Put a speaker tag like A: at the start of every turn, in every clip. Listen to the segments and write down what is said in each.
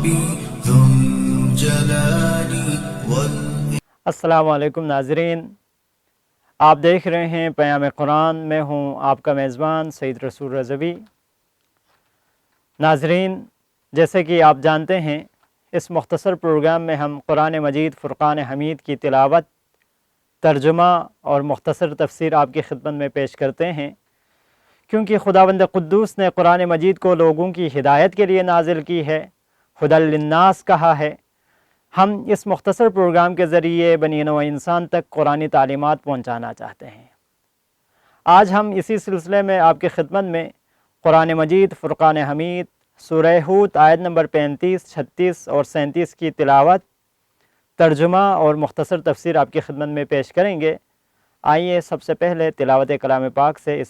A: ربي ذو الجلال
B: السلام علیکم ناظرین، آپ دیکھ رہے ہیں پیام قرآن۔ میں ہوں آپ کا میزبان سعید رسول رضوی۔ ناظرین، جیسے کہ آپ جانتے ہیں، اس مختصر پروگرام میں ہم قرآن مجید فرقان حمید کی تلاوت، ترجمہ اور مختصر تفسیر آپ کی خدمت میں پیش کرتے ہیں، کیونکہ خداوند قدوس نے قرآن مجید کو لوگوں کی ہدایت کے لیے نازل کی ہے، ہدی للناس کہا ہے۔ ہم اس مختصر پروگرام کے ذریعے بنی نوع انسان تک قرآنی تعلیمات پہنچانا چاہتے ہیں۔ آج ہم اسی سلسلے میں آپ کی خدمت میں قرآن مجید فرقان حمید سورہ ہود آیت نمبر 35، 36 اور 37 کی تلاوت، ترجمہ اور مختصر تفسیر آپ کی خدمت میں پیش کریں گے۔ آئیے سب سے پہلے تلاوت کلام پاک سے اس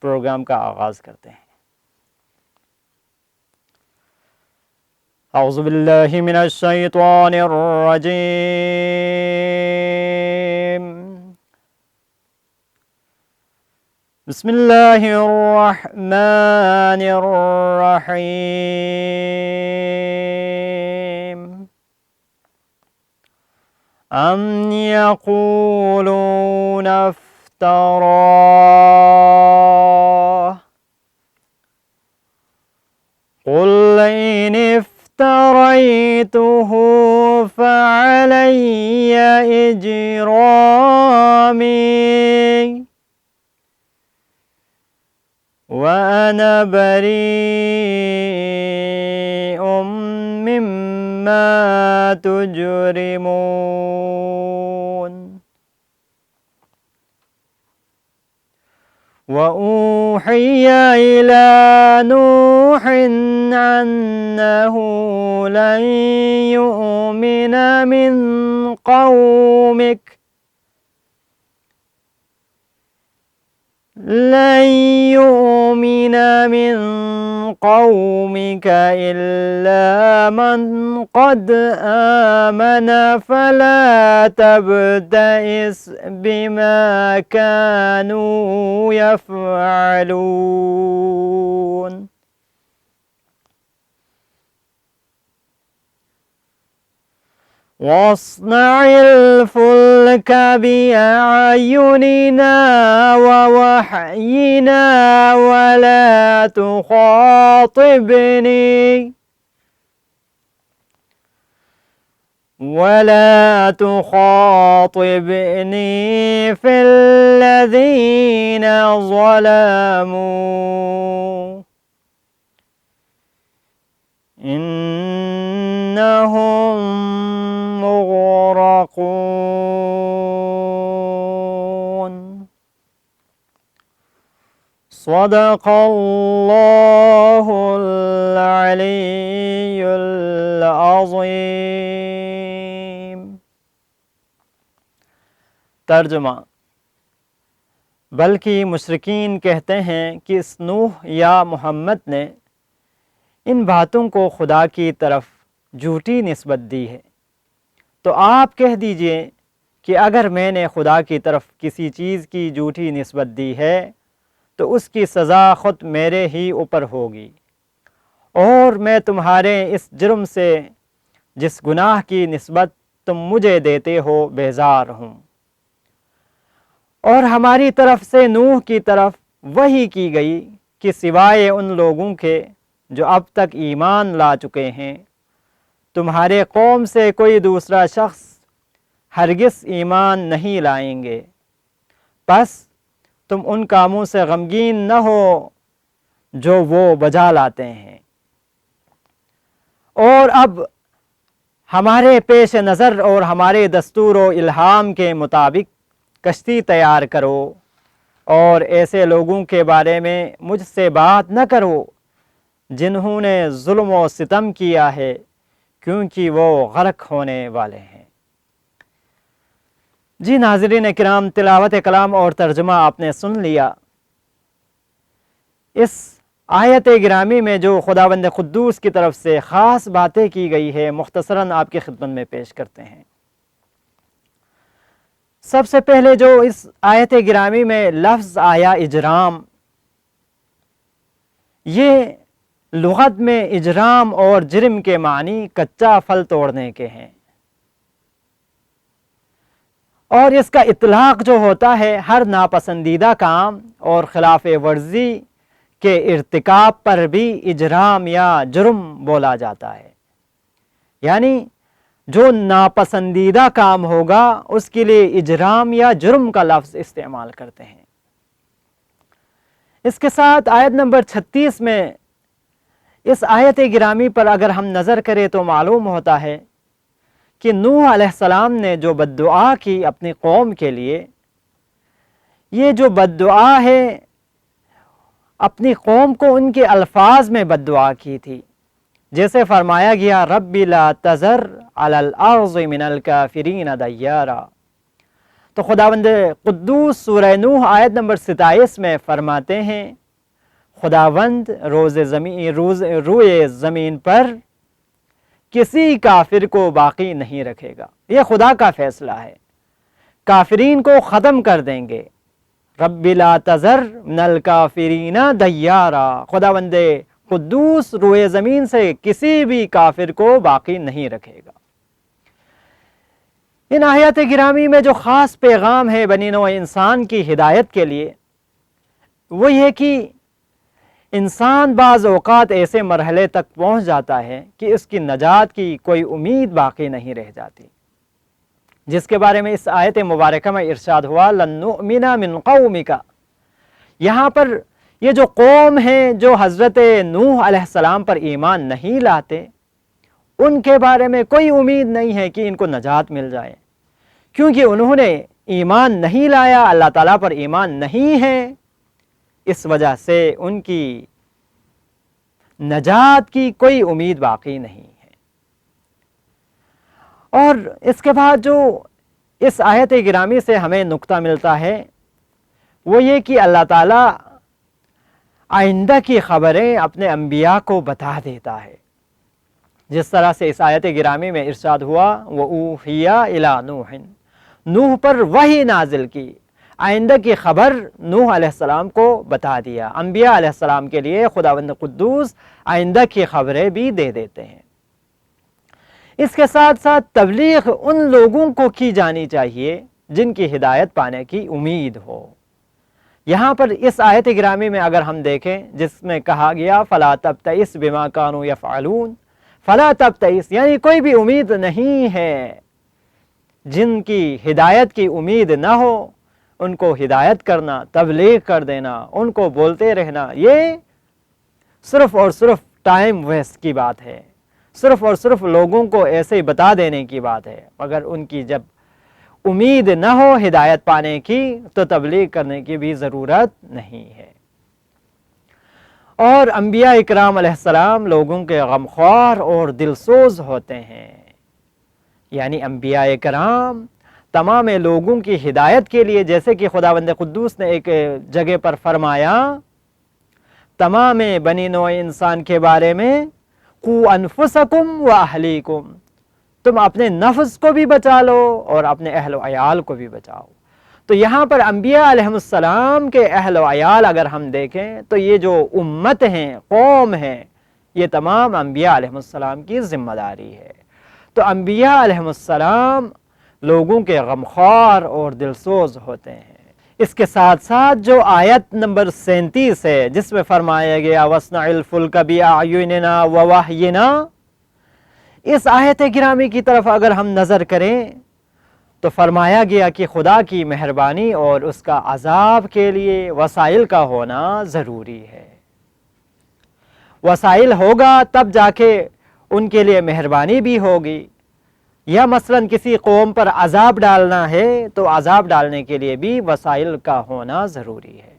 B: پروگرام کا آغاز کرتے ہیں۔ اعوذ باللہ من الشیطان الرجیم، بسم اللہ الرحمن الرحیم۔ ام یقولون افتراه قل ان افتريته فعلي إجرامي وأنا بريء مما تجرمون وأوحي إلى نوح أنه لن يؤمن من قومك إلا من قد آمن فلا تبتئس بما كانوا يفعلون واصنع الفلك بأعيننا ووحينا ولا تخاطبني في الذين ظلموا إنهم مغرقون۔ صدق اللہ العلی العظیم۔ ترجمہ: بلکہ مشرکین کہتے ہیں کہ اس نوح یا محمد نے ان باتوں کو خدا کی طرف جھوٹی نسبت دی ہے، تو آپ کہہ دیجئے کہ اگر میں نے خدا کی طرف کسی چیز کی جھوٹی نسبت دی ہے تو اس کی سزا خود میرے ہی اوپر ہوگی، اور میں تمہارے اس جرم سے جس گناہ کی نسبت تم مجھے دیتے ہو بیزار ہوں۔ اور ہماری طرف سے نوح کی طرف وحی کی گئی کہ سوائے ان لوگوں کے جو اب تک ایمان لا چکے ہیں، تمہارے قوم سے کوئی دوسرا شخص ہرگز ایمان نہیں لائیں گے، پس تم ان کاموں سے غمگین نہ ہو جو وہ بجا لاتے ہیں، اور اب ہمارے پیش نظر اور ہمارے دستور و الہام کے مطابق کشتی تیار کرو، اور ایسے لوگوں کے بارے میں مجھ سے بات نہ کرو جنہوں نے ظلم و ستم کیا ہے، کیونکہ وہ غرق ہونے والے ہیں۔ جی ناظرین کرام، تلاوت کلام اور ترجمہ آپ نے سن لیا۔ اس آیت گرامی میں جو خداوند قدوس کی طرف سے خاص باتیں کی گئی ہے، مختصراً آپ کی خدمت میں پیش کرتے ہیں۔ سب سے پہلے جو اس آیت گرامی میں لفظ آیا اجرام، یہ لغت میں اجرام اور جرم کے معنی کچا پھل توڑنے کے ہیں، اور اس کا اطلاق جو ہوتا ہے ہر ناپسندیدہ کام اور خلاف ورزی کے ارتکاب پر بھی اجرام یا جرم بولا جاتا ہے، یعنی جو ناپسندیدہ کام ہوگا اس کے لیے اجرام یا جرم کا لفظ استعمال کرتے ہیں۔ اس کے ساتھ آیت نمبر 36 میں اس آیت گرامی پر اگر ہم نظر کریں تو معلوم ہوتا ہے کہ نوح علیہ السلام نے جو بد دعا کی اپنی قوم کے لیے، یہ جو بد دعا ہے اپنی قوم کو ان کے الفاظ میں بد دعا کی تھی، جیسے فرمایا گیا رب لا تذر علی الارض من الکافرین دیارا۔ تو خداوند قدوس سورہ نوح آیت نمبر 27 میں فرماتے ہیں خداوند روئے زمین پر کسی کافر کو باقی نہیں رکھے گا، یہ خدا کا فیصلہ ہے، کافرین کو ختم کر دیں گے۔ رب لا تذر من الکافرین دیارا، خداوند قدوس روئے زمین سے کسی بھی کافر کو باقی نہیں رکھے گا۔ ان آیات گرامی میں جو خاص پیغام ہے بنی نوع انسان کی ہدایت کے لیے، وہ یہ کہ انسان بعض اوقات ایسے مرحلے تک پہنچ جاتا ہے کہ اس کی نجات کی کوئی امید باقی نہیں رہ جاتی، جس کے بارے میں اس آیت مبارکہ میں ارشاد ہوا لن نؤمن من قومک۔ یہاں پر یہ جو قوم ہے جو حضرت نوح علیہ السلام پر ایمان نہیں لاتے، ان کے بارے میں کوئی امید نہیں ہے کہ ان کو نجات مل جائے، کیونکہ انہوں نے ایمان نہیں لایا، اللہ تعالیٰ پر ایمان نہیں ہے، اس وجہ سے ان کی نجات کی کوئی امید باقی نہیں ہے۔ اور اس کے بعد جو اس آیت گرامی سے ہمیں نقطہ ملتا ہے وہ یہ کہ اللہ تعالیٰ آئندہ کی خبریں اپنے انبیاء کو بتا دیتا ہے، جس طرح سے اس آیت گرامی میں ارشاد ہوا وَأُوحِيَ إِلَىٰ نُوحٍ، نوح پر وحی نازل کی، آئندہ کی خبر نوح علیہ السلام کو بتا دیا۔ انبیاء علیہ السلام کے لیے خداوند قدوس آئندہ کی خبریں بھی دے دیتے ہیں۔ اس کے ساتھ ساتھ تبلیغ ان لوگوں کو کی جانی چاہیے جن کی ہدایت پانے کی امید ہو۔ یہاں پر اس آیت گرامی میں اگر ہم دیکھیں جس میں کہا گیا فَلَا تَبْتَئِسْ بِمَا كَانُوا يَفْعَلُونَ، فَلَا تَبْتَئِسْ یعنی کوئی بھی امید نہیں ہے، جن کی ہدایت کی امید نہ ہو ان کو ہدایت کرنا، تبلیغ کر دینا، ان کو بولتے رہنا، یہ صرف اور صرف ٹائم ویسٹ کی بات ہے، صرف اور صرف لوگوں کو ایسے ہی بتا دینے کی بات ہے، مگر ان کی جب امید نہ ہو ہدایت پانے کی تو تبلیغ کرنے کی بھی ضرورت نہیں ہے۔ اور انبیاء اکرام علیہ السلام لوگوں کے غمخوار اور دلسوز ہوتے ہیں، یعنی انبیاء اکرام تمام لوگوں کی ہدایت کے لیے، جیسے کہ خداوند قدوس نے ایک جگہ پر فرمایا تمام بنی نوع انسان کے بارے میں قُوا أَنفُسَكُمْ وَأَهْلِيكُمْ، تم اپنے نفس کو بھی بچا لو اور اپنے اہل و عیال کو بھی بچاؤ۔ تو یہاں پر انبیاء علیہ السلام کے اہل و عیال اگر ہم دیکھیں تو یہ جو امت ہیں، قوم ہیں، یہ تمام انبیاء علیہ السلام کی ذمہ داری ہے۔ تو انبیاء علیہ السلام لوگوں کے غمخوار اور دلسوز ہوتے ہیں۔ اس کے ساتھ ساتھ جو آیت نمبر 37 ہے جس میں فرمایا گیا وَاصْنَعِ الْفُلْكَ بِأَعْيُنِنَا وَوَحْيِنَا، اس آیت گرامی کی طرف اگر ہم نظر کریں تو فرمایا گیا کہ خدا کی مہربانی اور اس کا عذاب کے لیے وسائل کا ہونا ضروری ہے۔ وسائل ہوگا تب جا کے ان کے لیے مہربانی بھی ہوگی، یا مثلا کسی قوم پر عذاب ڈالنا ہے تو عذاب ڈالنے کے لیے بھی وسائل کا ہونا ضروری ہے۔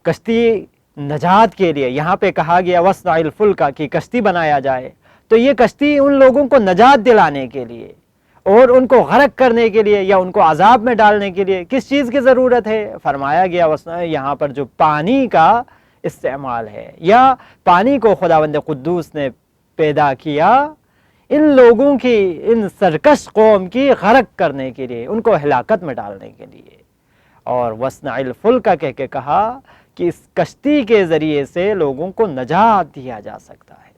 B: کشتی نجات کے لیے یہاں پہ کہا گیا وَاصْنَعِ الْفُلْكَ کی کشتی بنایا جائے، تو یہ کشتی ان لوگوں کو نجات دلانے کے لیے اور ان کو غرق کرنے کے لیے یا ان کو عذاب میں ڈالنے کے لیے کس چیز کی ضرورت ہے؟ فرمایا گیا یہاں پر جو پانی کا استعمال ہے، یا پانی کو خداوند قدوس نے پیدا کیا ان لوگوں کی، ان سرکش قوم کی غرق کرنے کے لیے، ان کو ہلاکت میں ڈالنے کے لیے۔ اور وَاصْنَعِ الْفُلْكَ کہہ کے کہا کہ اس کشتی کے ذریعے سے لوگوں کو نجات دیا جا سکتا ہے،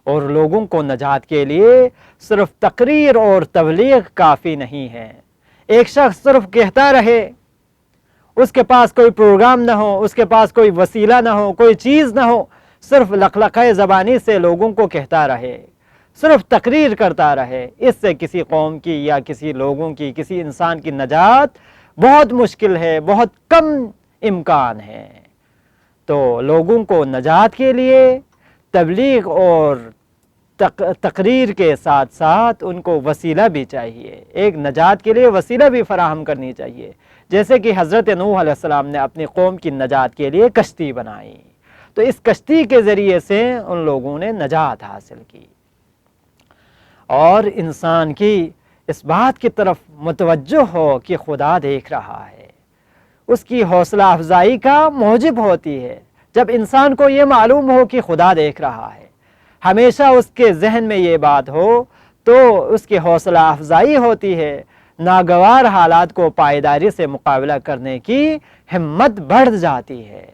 B: اور لوگوں کو نجات کے لیے صرف تقریر اور تبلیغ کافی نہیں ہے۔ ایک شخص صرف کہتا رہے، اس کے پاس کوئی پروگرام نہ ہو، اس کے پاس کوئی وسیلہ نہ ہو، کوئی چیز نہ ہو، صرف لقلقہ زبانی سے لوگوں کو کہتا رہے، صرف تقریر کرتا رہے، اس سے کسی قوم کی یا کسی لوگوں کی، کسی انسان کی نجات بہت مشکل ہے، بہت کم امکان ہے۔ تو لوگوں کو نجات کے لیے تبلیغ اور تقریر کے ساتھ ساتھ ان کو وسیلہ بھی چاہیے، ایک نجات کے لیے وسیلہ بھی فراہم کرنی چاہیے، جیسے کہ حضرت نوح علیہ السلام نے اپنی قوم کی نجات کے لیے کشتی بنائی، تو اس کشتی کے ذریعے سے ان لوگوں نے نجات حاصل کی۔ اور انسان کی اس بات کی طرف متوجہ ہو کہ خدا دیکھ رہا ہے، اس کی حوصلہ افزائی کا موجب ہوتی ہے جب انسان کو یہ معلوم ہو کہ خدا دیکھ رہا ہے، ہمیشہ اس کے ذہن میں یہ بات ہو تو اس کی حوصلہ افزائی ہوتی ہے، ناگوار حالات کو پائیداری سے مقابلہ کرنے کی ہمت بڑھ جاتی ہے،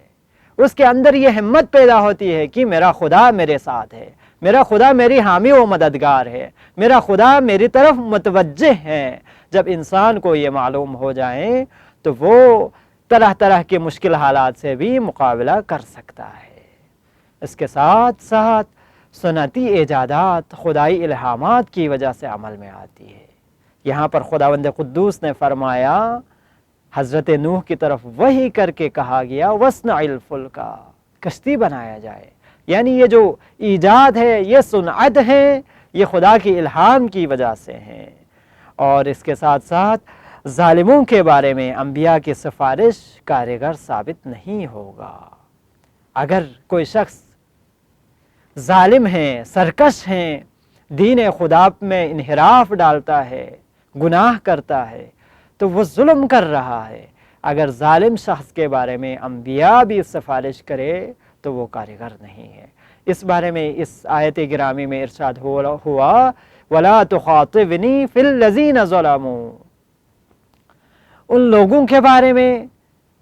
B: اس کے اندر یہ ہمت پیدا ہوتی ہے کہ میرا خدا میرے ساتھ ہے، میرا خدا میری حامی و مددگار ہے، میرا خدا میری طرف متوجہ ہے۔ جب انسان کو یہ معلوم ہو جائے تو وہ طرح طرح کے مشکل حالات سے بھی مقابلہ کر سکتا ہے۔ اس کے ساتھ ساتھ سنتی ایجادات خدائی الہامات کی وجہ سے عمل میں آتی ہے۔ یہاں پر خداوند قدوس نے فرمایا، حضرت نوح کی طرف وحی کر کے کہا گیا وَاصْنَعِ الْفُلْكَ، کشتی بنایا جائے، یعنی یہ جو ایجاد ہے، یہ صنعت ہے، یہ خدا کی الہام کی وجہ سے ہے۔ اور اس کے ساتھ ساتھ ظالموں کے بارے میں انبیاء کی سفارش کارگر ثابت نہیں ہوگا۔ اگر کوئی شخص ظالم ہے، سرکش ہے، دین خدا میں انحراف ڈالتا ہے، گناہ کرتا ہے، تو وہ ظلم کر رہا ہے۔ اگر ظالم شخص کے بارے میں انبیاء بھی سفارش کرے تو وہ کارگر نہیں ہے۔ اس بارے میں اس آیت گرامی میں ارشاد ہوا وَلَا تُخَاطِبْنِي فِي الَّذِينَ ظَلَمُوا، ان لوگوں کے بارے میں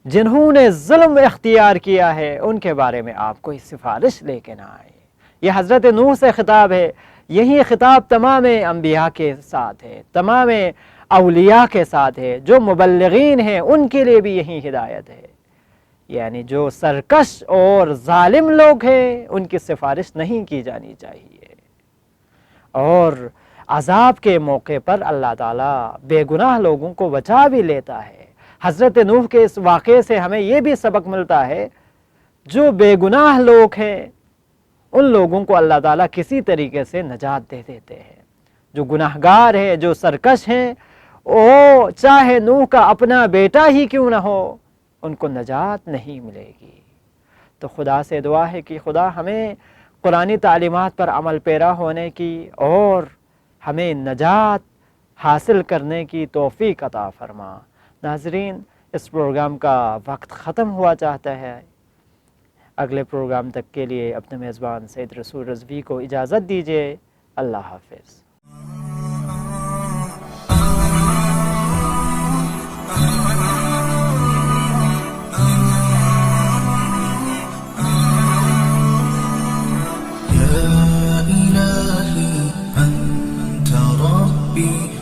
B: جنہوں نے ظلم اختیار کیا ہے ان کے بارے میں آپ کوئی سفارش لے کے نہ آئے۔ یہ حضرت نوح سے خطاب ہے، یہی خطاب تمام انبیاء کے ساتھ ہے، تمام اولیاء کے ساتھ ہے، جو مبلغین ہیں ان کے لیے بھی یہی ہدایت ہے، یعنی جو سرکش اور ظالم لوگ ہیں ان کی سفارش نہیں کی جانی چاہیے۔ اور عذاب کے موقع پر اللہ تعالیٰ بے گناہ لوگوں کو بچا بھی لیتا ہے۔ حضرت نوح کے اس واقعے سے ہمیں یہ بھی سبق ملتا ہے، جو بے گناہ لوگ ہیں ان لوگوں کو اللہ تعالیٰ کسی طریقے سے نجات دے دیتے ہیں۔ جو گناہگار ہیں، جو سرکش ہیں، وہ چاہے نوح کا اپنا بیٹا ہی کیوں نہ ہو، ان کو نجات نہیں ملے گی۔ تو خدا سے دعا ہے کہ خدا ہمیں قرآنی تعلیمات پر عمل پیرا ہونے کی اور ہمیں نجات حاصل کرنے کی توفیق عطا فرما۔ ناظرین، اس پروگرام کا وقت ختم ہوا چاہتا ہے۔ اگلے پروگرام تک کے لیے اپنے میزبان سید رسول رضوی کو اجازت دیجیے۔ اللہ حافظ۔
A: يا إلهي أنت ربي